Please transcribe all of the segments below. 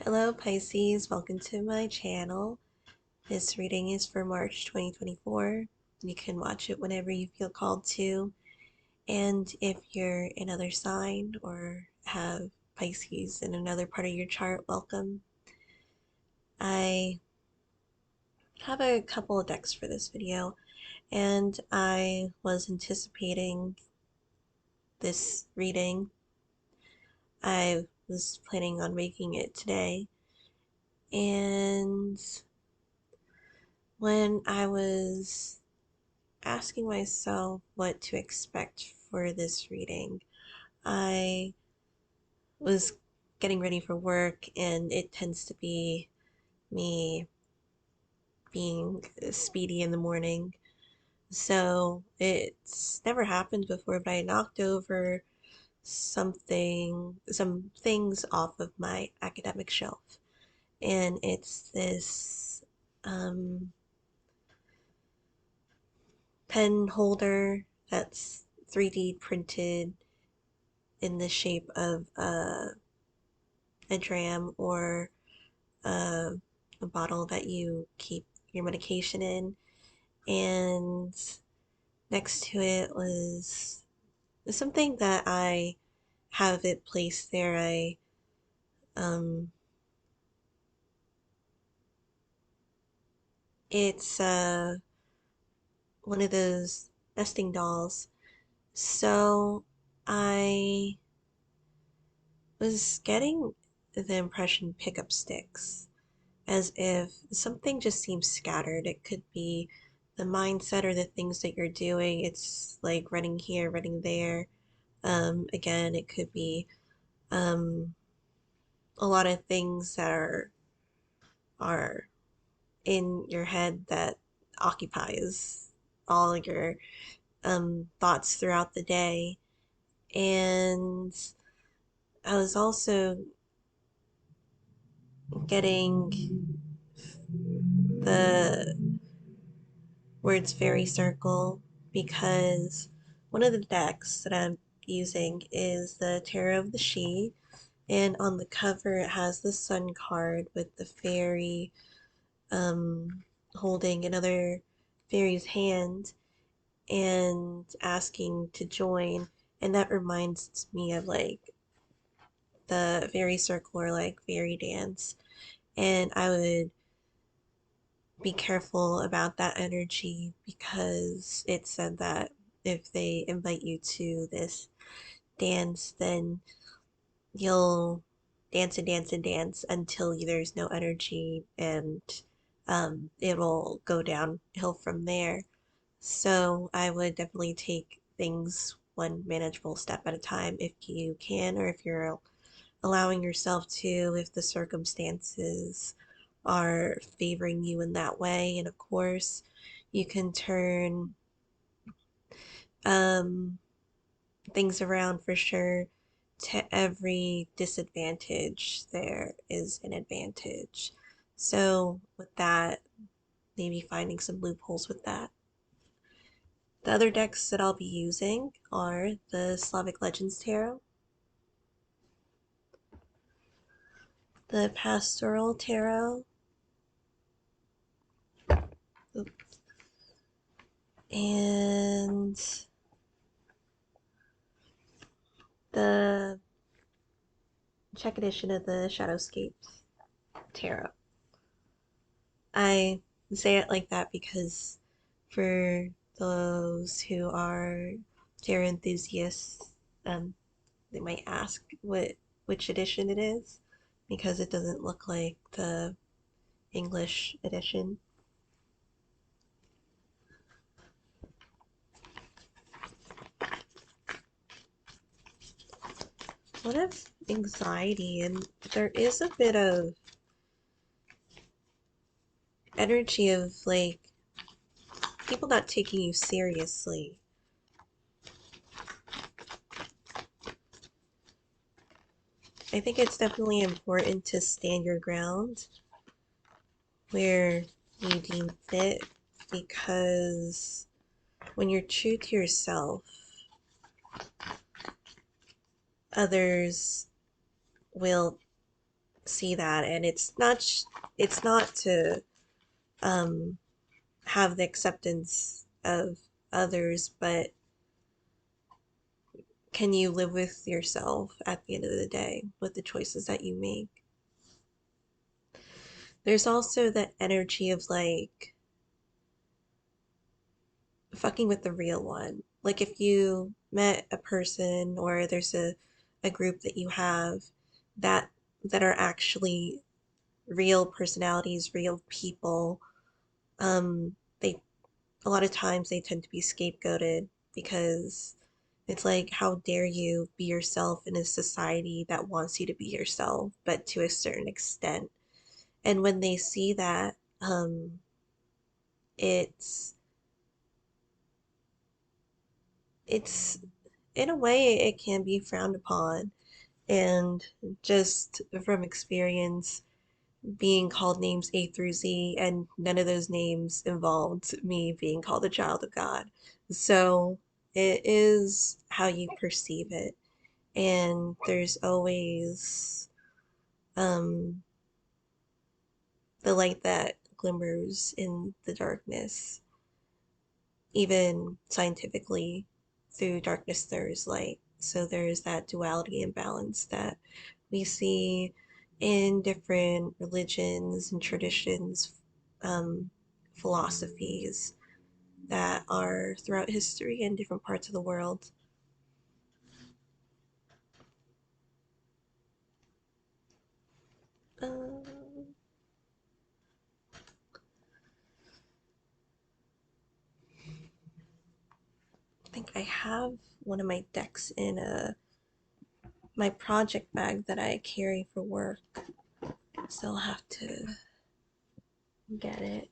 Hello Pisces, welcome to my channel. This reading is for March 2024. You can watch it whenever you feel called to. And if you're another sign or have Pisces in another part of your chart, welcome. I have a couple of decks for this video, and I was anticipating this reading. I was planning on making it today, and when I was asking myself what to expect for this reading, I was getting ready for work, and it tends to be me being speedy in the morning. So it's never happened before, but I knocked over some things off of my academic shelf. And it's this um, pen holder that's 3D printed in the shape of a dram or a, a bottle that you keep your medication in. And next to it was something that I have it placed there. Um, it's one of those nesting dolls. So I was getting the impression pickup sticks, as if something just seems scattered. It could be the mindset or the things that you're doing. It's like running here, running there. Again, it could be um, a lot of things that are in your head that occupies all your thoughts throughout the day. And I was also getting the words fairy circle because one of the decks that I'm using is the Tarot of the She, and on the cover it has the Sun card with the fairy um, holding another fairy's hand and asking to join, and that reminds me of like the fairy circle or like fairy dance, and I would be careful about that energy because it said that if they invite you to this dance, then you'll dance and dance and dance until there's no energy, and it'll go downhill from there. So I would definitely take things one manageable step at a time if you can, or if you're allowing yourself to, if the circumstances are favoring you in that way. And of course, you can turn um, things around for sure. To every disadvantage, there is an advantage. So, with that, maybe finding some loopholes with that. The other decks that I'll be using are the Slavic Legends Tarot, the Pastoral Tarot, and the Czech edition of the Shadowscapes Tarot. I say it like that because for those who are tarot enthusiasts, they might ask which edition it is because it doesn't look like the English edition. A lot of anxiety, and there is a bit of energy of like people not taking you seriously. I think it's definitely important to stand your ground where you deem fit, because when you're true to yourself, others will see that, and it's not to um have the acceptance of others, but can you live with yourself at the end of the day with the choices that you make? There's also that energy of like fucking with the real one. Like if you met a person or there's a group that you have that that are actually real personalities, real people, they a lot of times they tend to be scapegoated because it's like, how dare you be yourself in a society that wants you to be yourself, but to a certain extent. And when they see that, it's it's in a way it can be frowned upon. And just from experience, being called names A through Z, and none of those names involved me being called a child of God. So it is how you perceive it. And there's always um, the light that glimmers in the darkness. Even scientifically, through darkness there is light. So there's that duality and balance that we see in different religions and traditions, um, philosophies that are throughout history in different parts of the world. Um, I think I have one of my decks in my project bag that I carry for work, so I'll have to get it.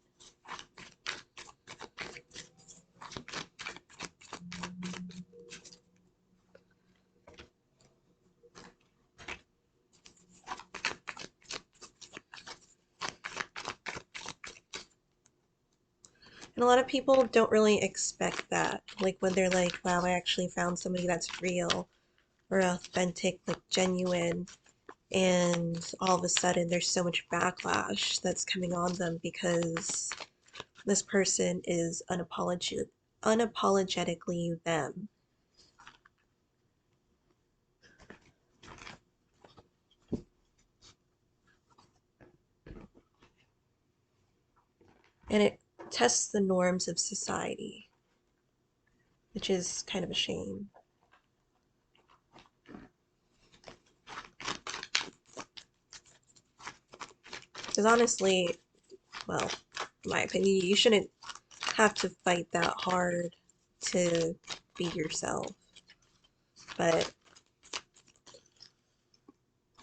And a lot of people don't really expect that. Like when they're like, wow, I actually found somebody that's real or authentic, like genuine. And all of a sudden, there's so much backlash that's coming on them because this person is unapologetically them. And it tests the norms of society, which is kind of a shame. Because honestly, well, in my opinion, you shouldn't have to fight that hard to be yourself. But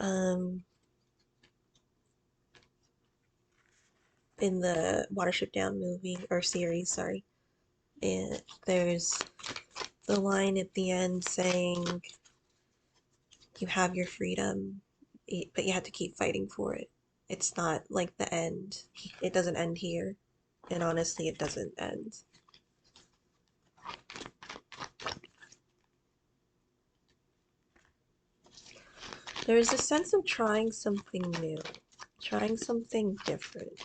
um, in the Watership Down movie or series, sorry, and there's the line at the end saying you have your freedom, but you have to keep fighting for it. It's not like the end. It doesn't end here. And honestly, it doesn't end. There's a sense of trying something new, trying something different,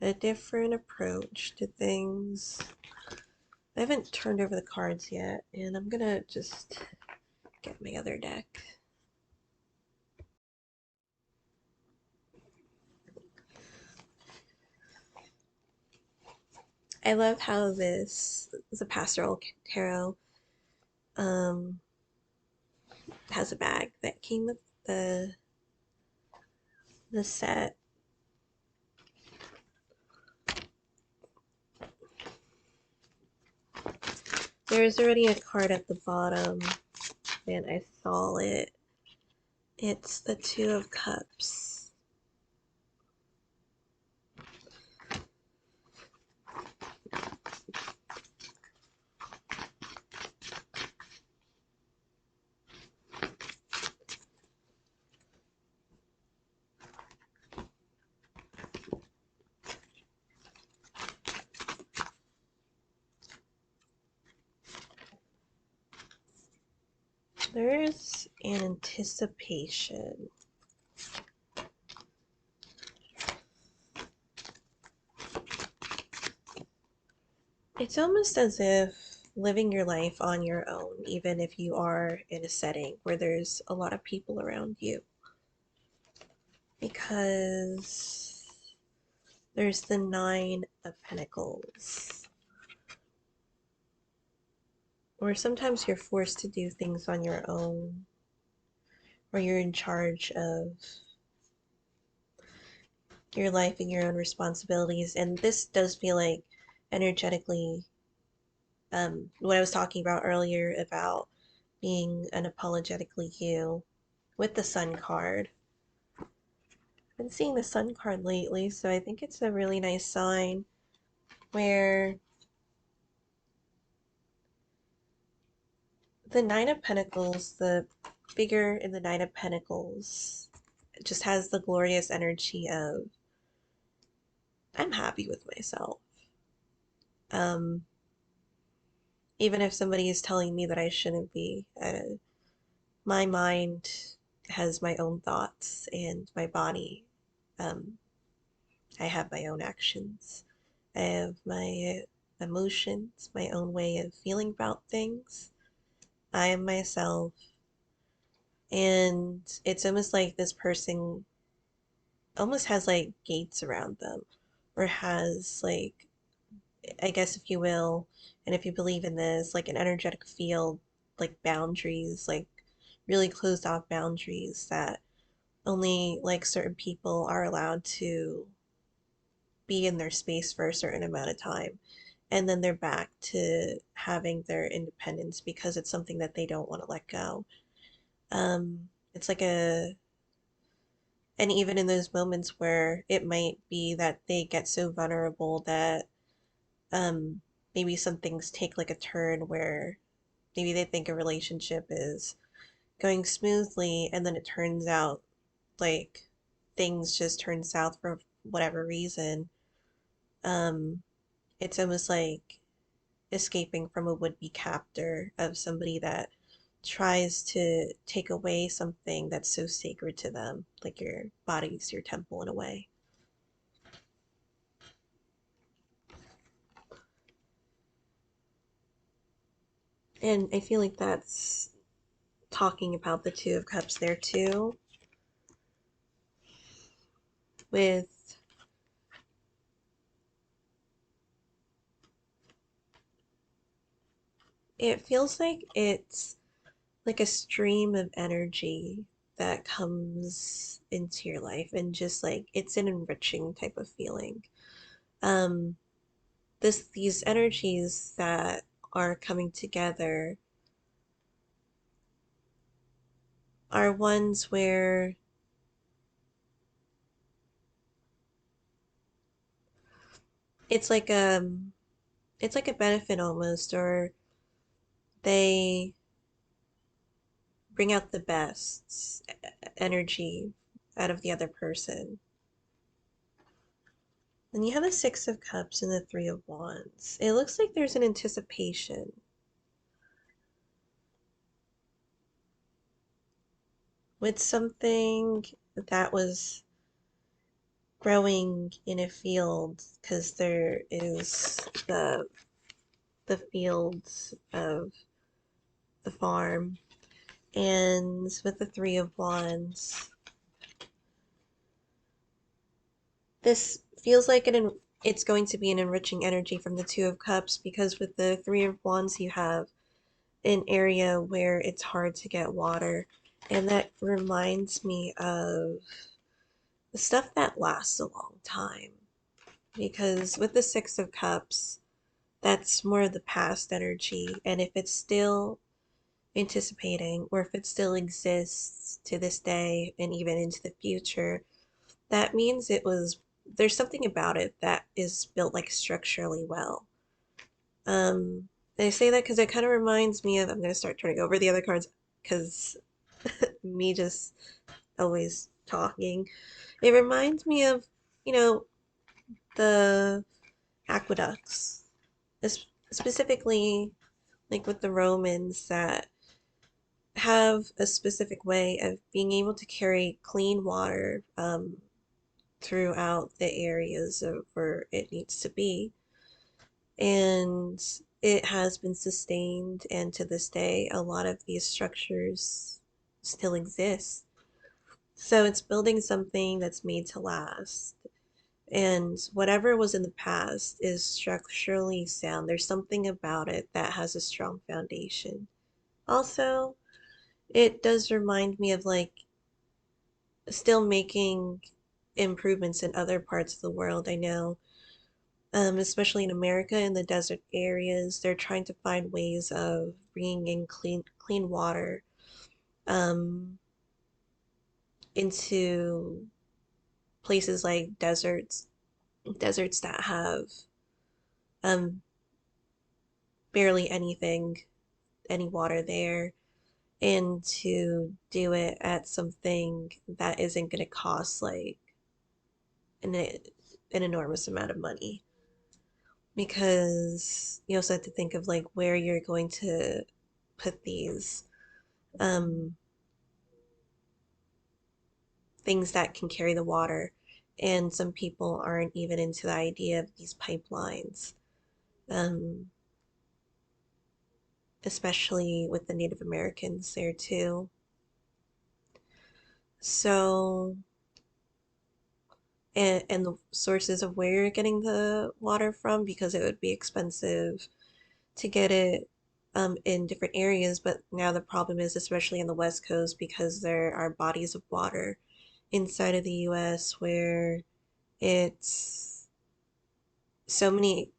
a different approach to things. I haven't turned over the cards yet, and I'm gonna just get my other deck. I love how this is a pastoral tarot. Um, has a bag that came with the set. There's already a card at the bottom, and I saw it. It's the Two of Cups. There's an anticipation. It's almost as if living your life on your own, even if you are in a setting where there's a lot of people around you, because there's the Nine of Pentacles, or sometimes you're forced to do things on your own, or you're in charge of your life and your own responsibilities. And this does feel like energetically what I was talking about earlier about being unapologetically you with the Sun card. I've been seeing the Sun card lately, so I think it's a really nice sign where the Nine of Pentacles, the figure in the Nine of Pentacles, just has the glorious energy of I'm happy with myself. Um, Even if somebody is telling me that I shouldn't be, my mind has my own thoughts and my body. Um, I have my own actions. I have my emotions, my own way of feeling about things. I am myself. And it's almost like this person almost has like gates around them, or has like, I guess if you will, and if you believe in this, like an energetic field, like boundaries, like really closed off boundaries that only like certain people are allowed to be in their space for a certain amount of time. And then they're back to having their independence because it's something that they don't want to let go. It's like and even in those moments where it might be that they get so vulnerable that um, maybe some things take like a turn where maybe they think a relationship is going smoothly and then it turns out like things just turn south for whatever reason. Um, it's almost like escaping from a would-be captor of somebody that tries to take away something that's so sacred to them, like your body's your temple in a way. And I feel like that's talking about the Two of Cups there too, with it feels like it's like a stream of energy that comes into your life and just like it's an enriching type of feeling. Um these energies that are coming together are ones where it's like it's like a benefit almost, or they bring out the best energy out of the other person. Then you have the Six of Cups and the Three of Wands. It looks like there's an anticipation with something that was growing in a field, because there is the fields of the farm. And with the Three of Wands, this feels like it's going to be an enriching energy from the Two of Cups, because with the Three of Wands you have an area where it's hard to get water. And that reminds me of the stuff that lasts a long time. Because with the Six of Cups, that's more of the past energy. And if it's still anticipating, or if it still exists to this day and even into the future, that means there's something about it that is built like structurally well. Um, I say that because it kind of reminds me of, I'm going to start turning over the other cards because me just always talking. It reminds me of, you know, the aqueducts, specifically like with the Romans that have a specific way of being able to carry clean water throughout the areas of where it needs to be. and it has been sustained, and to this day, a lot of these structures still exist. So it's building something that's made to last. And whatever was in the past is structurally sound. There's something about it that has a strong foundation. Also, it does remind me of like still making improvements in other parts of the world. I know, especially in America, in the desert areas, they're trying to find ways of bringing in clean water um, into places like deserts that have um, barely any water there, and to do it at something that isn't going to cost like an, an enormous amount of money. Because you also have to think of like where you're going to put these um, things that can carry the water. And some people aren't even into the idea of these pipelines, um, especially with the Native Americans there too. So, and the sources of where you're getting the water from, because it would be expensive to get it in different areas. But now the problem is, especially on the West Coast, because there are bodies of water inside of the US where it's so many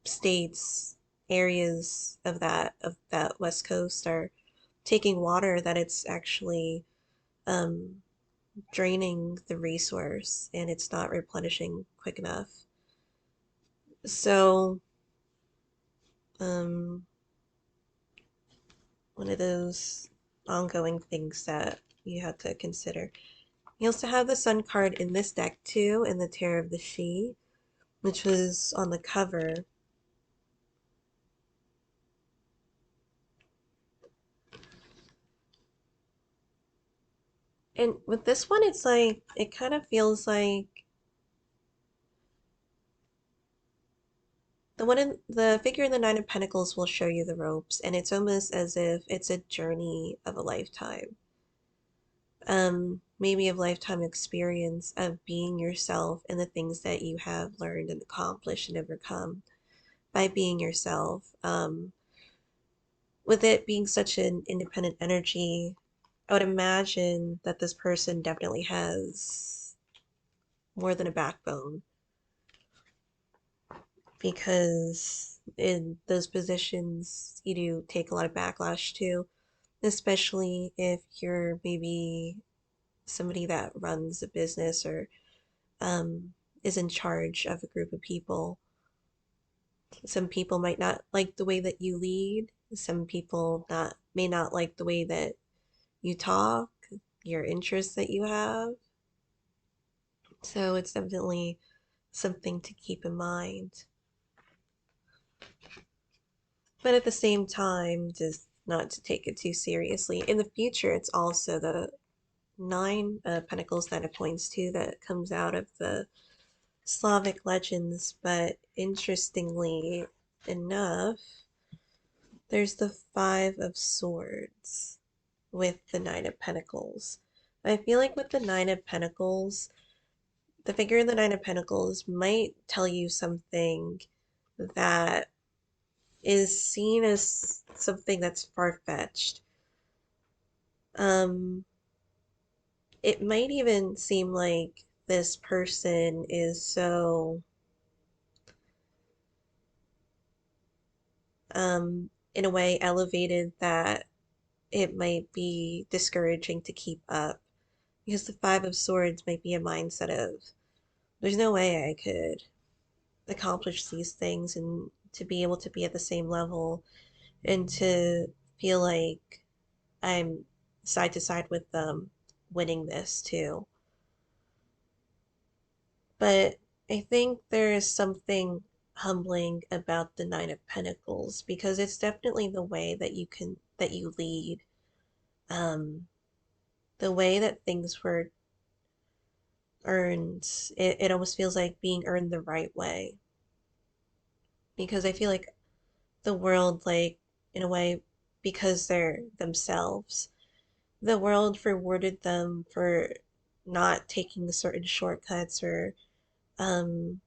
states, areas of that West Coast are taking water that it's actually um, draining the resource and it's not replenishing quick enough. So, um, one of those ongoing things that you have to consider. You also have the Sun card in this deck too, in the Tarot of the She, which was on the cover. And with this one, it's like, it kind of feels like the figure in the Nine of Pentacles will show you the ropes, and it's almost as if it's a journey of a lifetime. Maybe of lifetime experience of being yourself and the things that you have learned and accomplished and overcome by being yourself. With it being such an independent energy, I would imagine that this person definitely has more than a backbone, because in those positions you do take a lot of backlash too, especially if you're maybe somebody that runs a business or is in charge of a group of people. Some people might not like the way that you lead. Some people not may not like the way that you talk, your interests that you have. So it's definitely something to keep in mind. But at the same time, just not to take it too seriously. In the future, it's also the nine pentacles that it points to that comes out of the Slavic legends. But interestingly enough, there's the Five of Swords with the Nine of Pentacles. I feel like with the Nine of Pentacles, the figure in the Nine of Pentacles might tell you something that is seen as something that's far-fetched. Um, it might even seem like this person is so, in a way, elevated that it might be discouraging to keep up. Because the Five of Swords might be a mindset of, there's no way I could accomplish these things and to be able to be at the same level and to feel like I'm side to side with them winning this too. But I think there is something humbling about the Nine of Pentacles, because it's definitely the way that you lead, um, the way that things were earned. It almost feels like being earned the right way. because I feel like the world, like, in a way, because they're themselves, the world rewarded them for not taking certain shortcuts or um,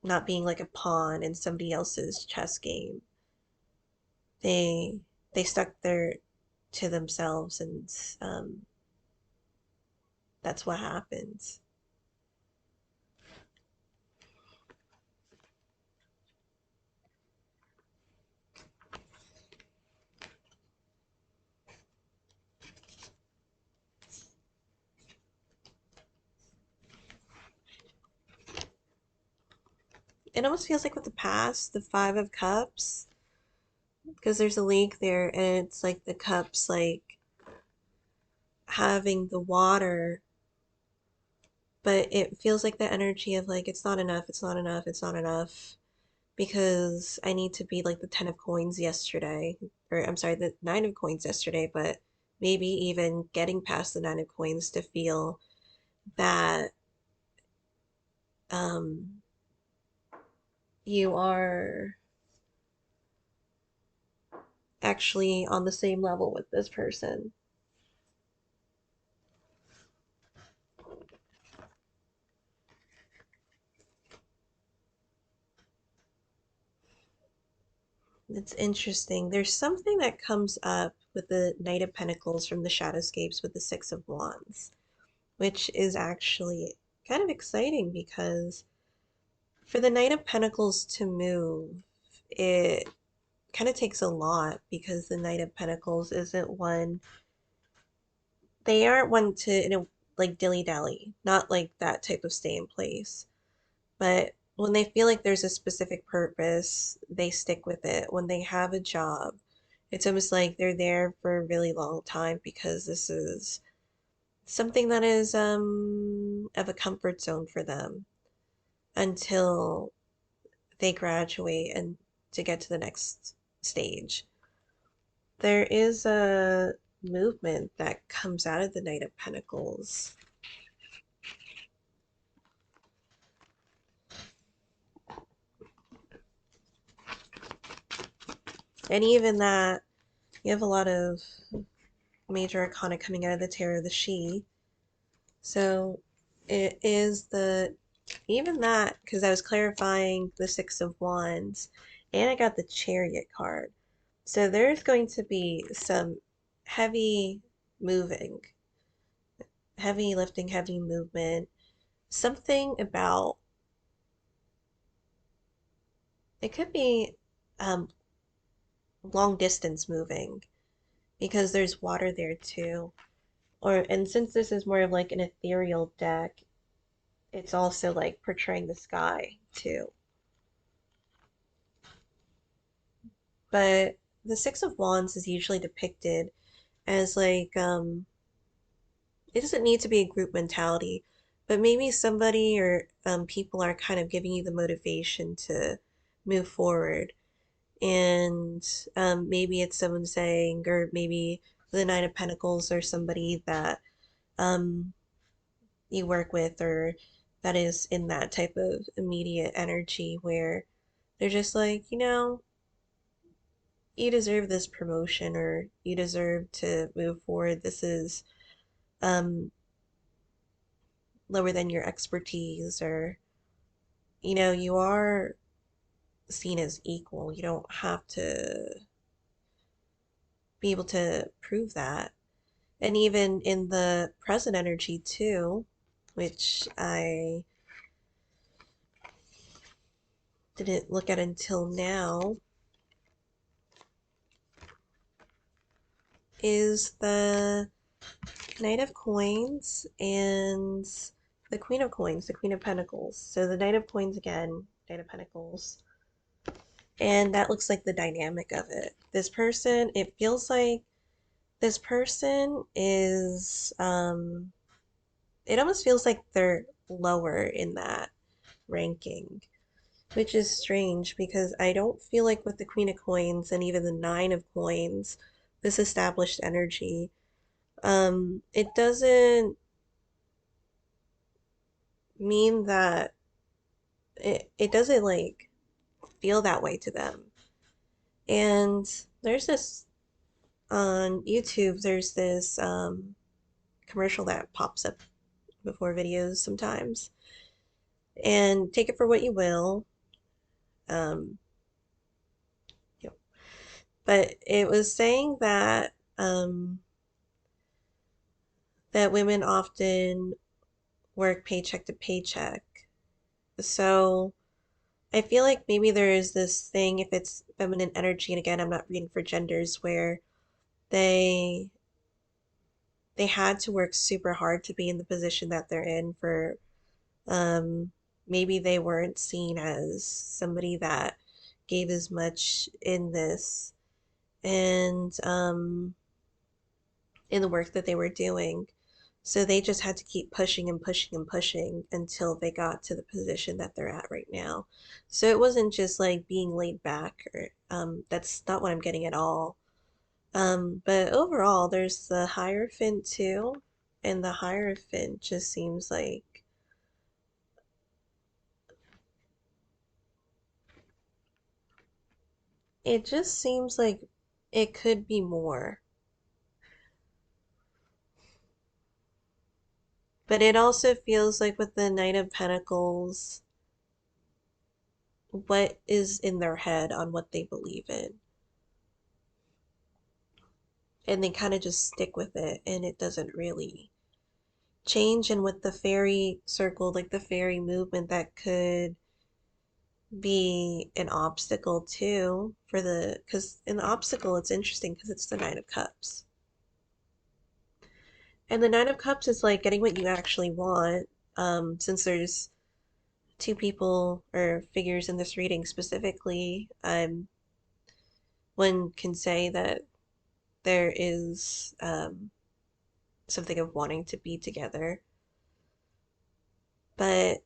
not being like a pawn in somebody else's chess game. They they stuck there to themselves, and that's what happens. It almost feels like with the past, the Five of Cups, because there's a lake there, and it's like the cups, like having the water, but it feels like the energy of like it's not enough, it's not enough, it's not enough, because I need to be like the 10 of coins yesterday, or I'm sorry, the nine of coins yesterday, but maybe even getting past the nine of coins to feel that um you are actually on the same level with this person. It's interesting. There's something that comes up with the Knight of Pentacles from the Shadowscapes with the Six of Wands, which is actually kind of exciting because for the Knight of Pentacles to move, it kind of takes a lot because the Knight of Pentacles isn't one, they aren't one to, like dilly dally, not like that type of stay in place. But when they feel like there's a specific purpose, they stick with it. When they have a job, it's almost like they're there for a really long time because this is something that is of a comfort zone for them until they graduate and to get to the next stage. There is a movement that comes out of the Knight of Pentacles. And even that, you have a lot of major arcana coming out of the Tarot of the She. So it is even that, because I was clarifying the Six of Wands, and I got the Chariot card. So there's going to be some heavy moving, heavy lifting, heavy movement. Something about it could be um, long distance moving because there's water there too. And since this is more of like an ethereal deck, it's also like portraying the sky too. But the Six of Wands is usually depicted as like it doesn't need to be a group mentality, but maybe somebody or people are kind of giving you the motivation to move forward. And maybe it's someone saying, or maybe the Nine of Pentacles or somebody that um, you work with or that is in that type of immediate energy where they're just like, you deserve this promotion or you deserve to move forward. This is um, lower than your expertise, or, you are seen as equal. You don't have to be able to prove that. And even in the present energy, too, which I didn't look at until now, is the Knight of Coins and the Queen of Coins, the Queen of Pentacles. So the Knight of Coins again, Knight of Pentacles. And that looks like the dynamic of it. This person, it feels like this person is, it almost feels like they're lower in that ranking, which is strange because I don't feel like with the Queen of Coins and even the Nine of Coins, this established energy, it doesn't mean that it doesn't like feel that way to them. And there's this on YouTube, there's this commercial that pops up before videos sometimes. And take it for what you will. Um, you know, but it was saying that that women often work paycheck to paycheck. So I feel like maybe there is this thing, if it's feminine energy, and again, I'm not reading for genders, where they they had to work super hard to be in the position that they're in for um maybe they weren't seen as somebody that gave as much in this and in the work that they were doing. So they just had to keep pushing and pushing and pushing until they got to the position that they're at right now. So it wasn't just like being laid back or that's not what I'm getting at all. But overall there's the Hierophant too, and the Hierophant just seems like it just seems like it could be more. But it also feels like with the Knight of Pentacles, what is in their head on what they believe in. And they kind of just stick with it and it doesn't really change. And with the fairy circle, like the fairy movement, that could be an obstacle too for the, because in the obstacle, it's interesting because it's the Nine of Cups. And the Nine of Cups is like getting what you actually want. Since there's two people or figures in this reading specifically, one can say that there is something of wanting to be together. But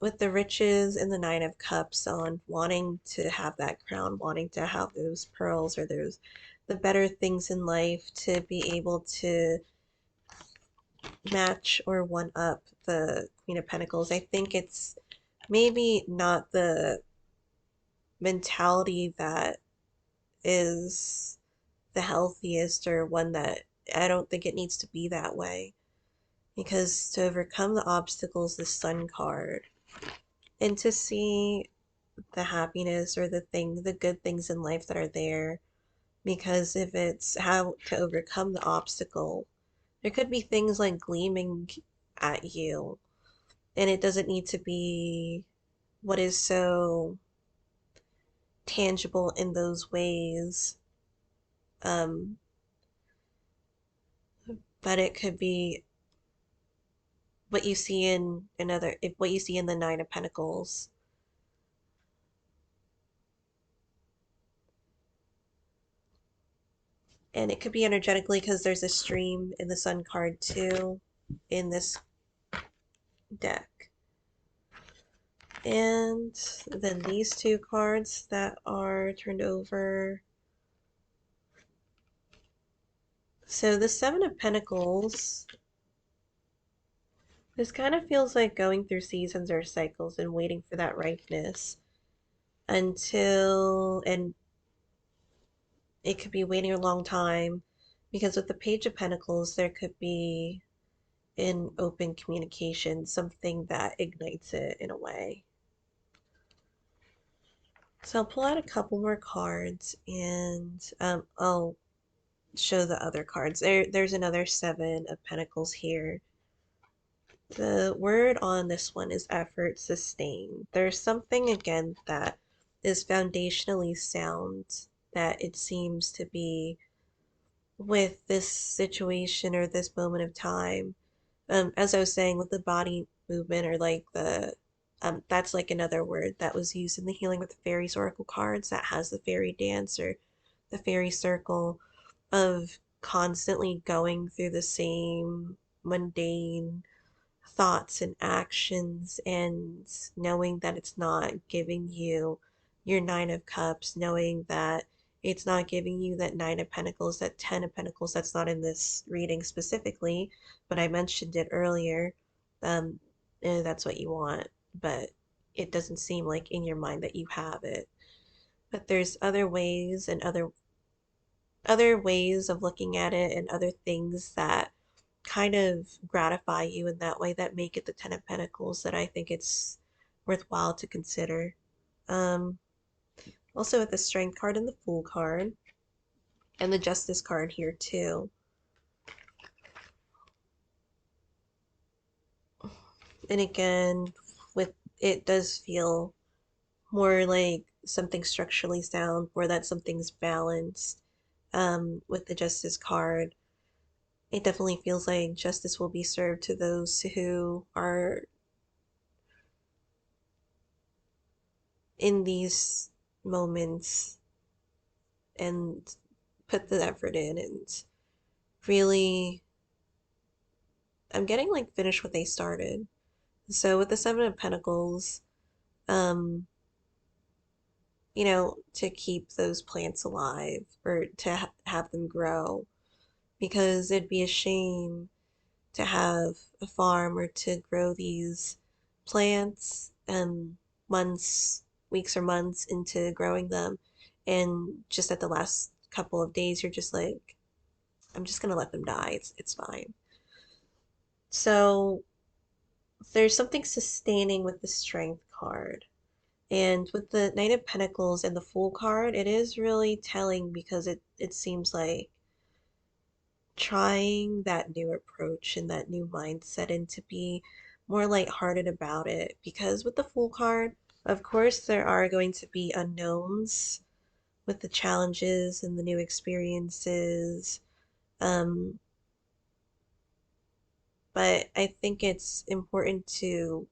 with the riches and the Nine of Cups on wanting to have that crown, wanting to have those pearls or those the better things in life to be able to match or one up the Queen of Pentacles, I think it's maybe not the mentality that is the healthiest or one that I don't think it needs to be that way. Because to overcome the obstacles, the Sun card, and to see the happiness or the good things in life that are there. Because if it's how to overcome the obstacle, there could be things like gleaming at you, and it doesn't need to be what is so tangible in those ways. Um, but it could be what you see in another, if what you see in the Nine of Pentacles. And it could be energetically because there's a stream in the Sun card too in this deck. And then these two cards that are turned over. So the Seven of Pentacles, this kind of feels like going through seasons or cycles and waiting for that ripeness until, and it could be waiting a long time because with the Page of Pentacles, there could be in open communication, something that ignites it in a way. So I'll pull out a couple more cards and I'll show the other cards. There's another Seven of Pentacles here. The word on this one is effort, sustain. There's something again that is foundationally sound that it seems to be with this situation or this moment of time. As I was saying, with the body movement or like the that's like another word that was used in the Healing with the Fairies Oracle cards that has the fairy dance or the fairy circle of constantly going through the same mundane thoughts and actions and knowing that it's not giving you your Nine of Cups, knowing that it's not giving you that Nine of Pentacles, that Ten of Pentacles. That's not in this reading specifically, but I mentioned it earlier. That's what you want, but it doesn't seem like in your mind that you have it. but there's other ways and other ways of looking at it and other things that kind of gratify you in that way that make it the Ten of Pentacles that I think it's worthwhile to consider. Um, Also with the Strength card and the Fool card and the Justice card here too. And again, with it does feel more like something structurally sound, or that something's balanced. With the Justice card, it definitely feels like justice will be served to those who are in these moments and put the effort in and really, I'm getting like finish what they started. So with the Seven of Pentacles, um, to keep those plants alive or to have them grow, because it'd be a shame to have a farm or to grow these plants months, weeks or months into growing them, and just at the last couple of days you're just like, I'm just gonna let them die. It's fine. So there's something sustaining with the Strength card. And with the Knight of Pentacles and the Fool card, it is really telling because it seems like trying that new approach and that new mindset and to be more lighthearted about it. Because with the Fool card, of course, there are going to be unknowns with the challenges and the new experiences. Um, but I think it's important to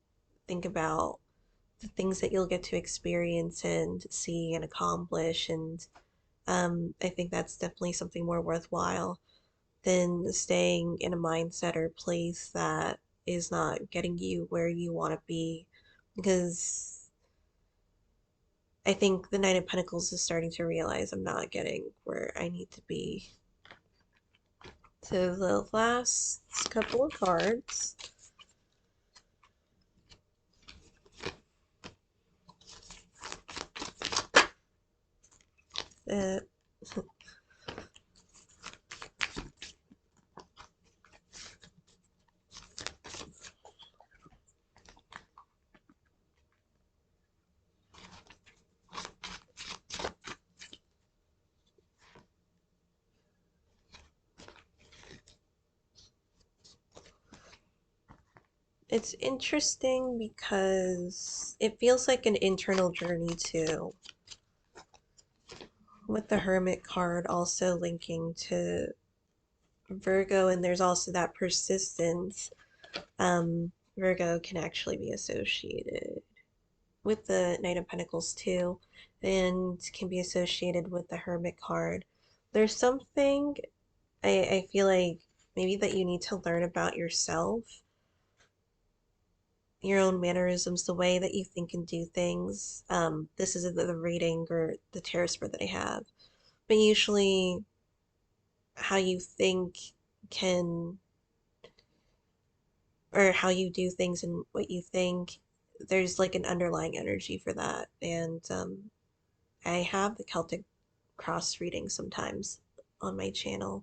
think about the things that you'll get to experience and see and accomplish. And I think that's definitely something more worthwhile than staying in a mindset or place that is not getting you where you want to be. Because I think the Knight of Pentacles is starting to realize I'm not getting where I need to be. So the last couple of cards. Uh, it's interesting because it feels like an internal journey too. With the Hermit card also linking to Virgo, and there's also that persistence. Virgo can actually be associated with the Knight of Pentacles too, and can be associated with the Hermit card. There's something I feel like maybe that you need to learn about yourself, your own mannerisms, the way that you think and do things. This is the reading or the tarot spread that I have, but usually how you think can, or how you do things and what you think, there's like an underlying energy for that. And I have the Celtic cross reading sometimes on my channel.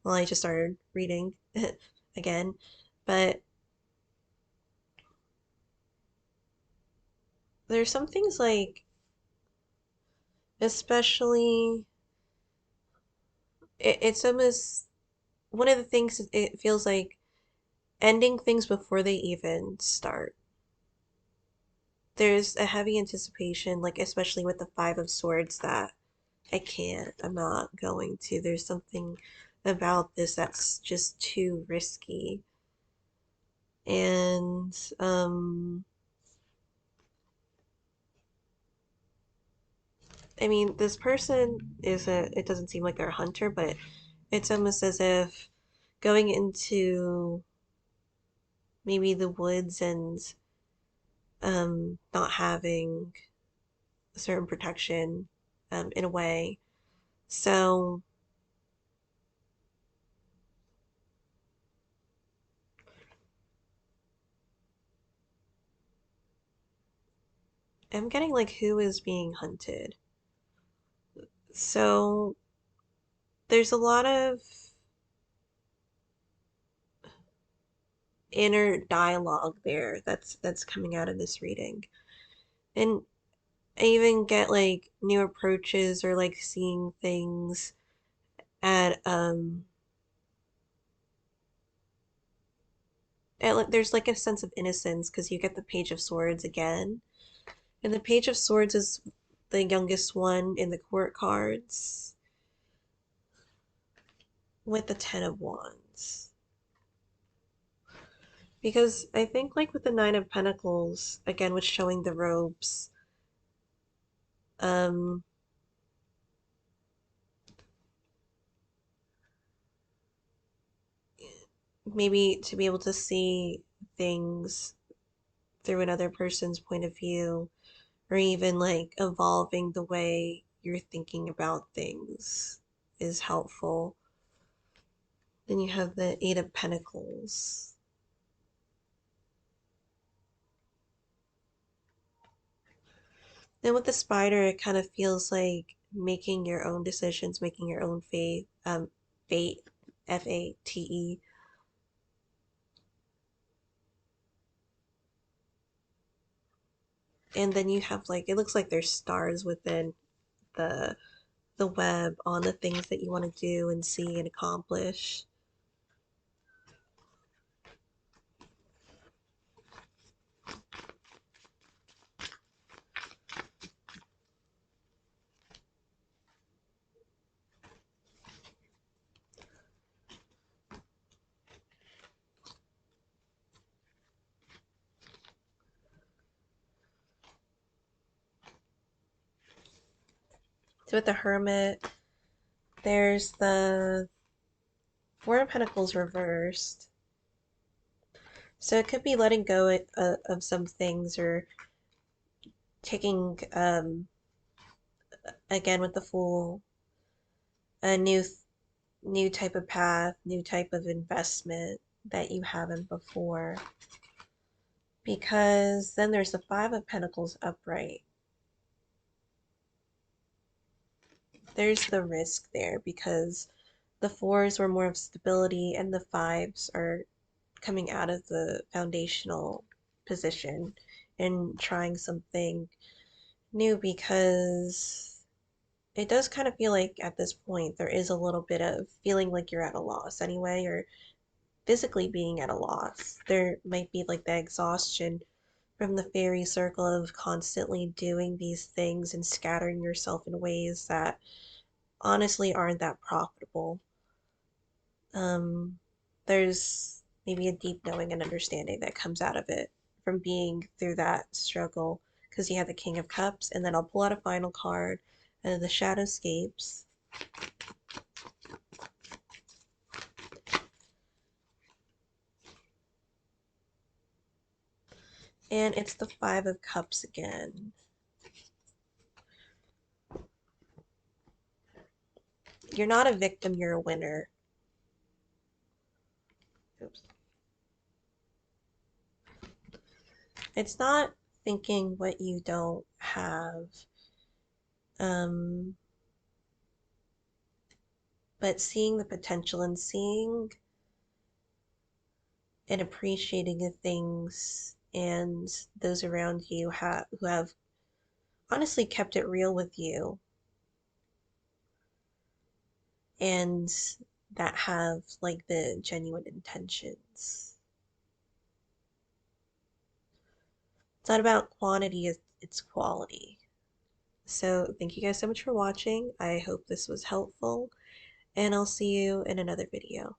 Well, I just started reading again, but there's some things like, especially, it's almost one of the things, it feels like ending things before they even start. There's a heavy anticipation, like especially with the Five of Swords, that I can't, I'm not going to. There's something about this that's just too risky. And I mean, this person is a, it doesn't seem like they're a hunter, but it's almost as if going into maybe the woods and not having certain protection in a way. So I'm getting like who is being hunted. So there's a lot of inner dialogue there that's coming out of this reading. And I even get like new approaches or like seeing things at there's like a sense of innocence because you get the Page of Swords again. And the Page of Swords is the youngest one in the court cards with the Ten of Wands. Because I think like with the Nine of Pentacles, again with showing the robes, um maybe to be able to see things through another person's point of view, or even like evolving the way you're thinking about things is helpful. Then you have the Eight of Pentacles. Then with the Spider, it kind of feels like making your own decisions, making your own fate, Fate. And then you have like, it looks like there's stars within the the web on the things that you want to do and see and accomplish. So with the Hermit, there's the Four of Pentacles reversed. So it could be letting go of some things or taking, again with the Fool, a new type of path, new type of investment that you haven't before. Because then there's the Five of Pentacles upright. There's the risk there because the fours were more of stability and the fives are coming out of the foundational position and trying something new, because it does kind of feel like at this point there is a little bit of feeling like you're at a loss anyway, or physically being at a loss. There might be like the exhaustion from the fairy circle of constantly doing these things and scattering yourself in ways that honestly aren't that profitable. Um, there's maybe a deep knowing and understanding that comes out of it from being through that struggle, because you have the King of Cups, and then I'll pull out a final card, the Shadowscapes. And it's the Five of Cups again. You're not a victim, you're a winner. Oops. It's not thinking what you don't have, um, but seeing the potential and seeing and appreciating the things and those around you who have honestly kept it real with you and that have like the genuine intentions. It's not about quantity, it's quality. So thank you guys so much for watching. I hope this was helpful, and I'll see you in another video.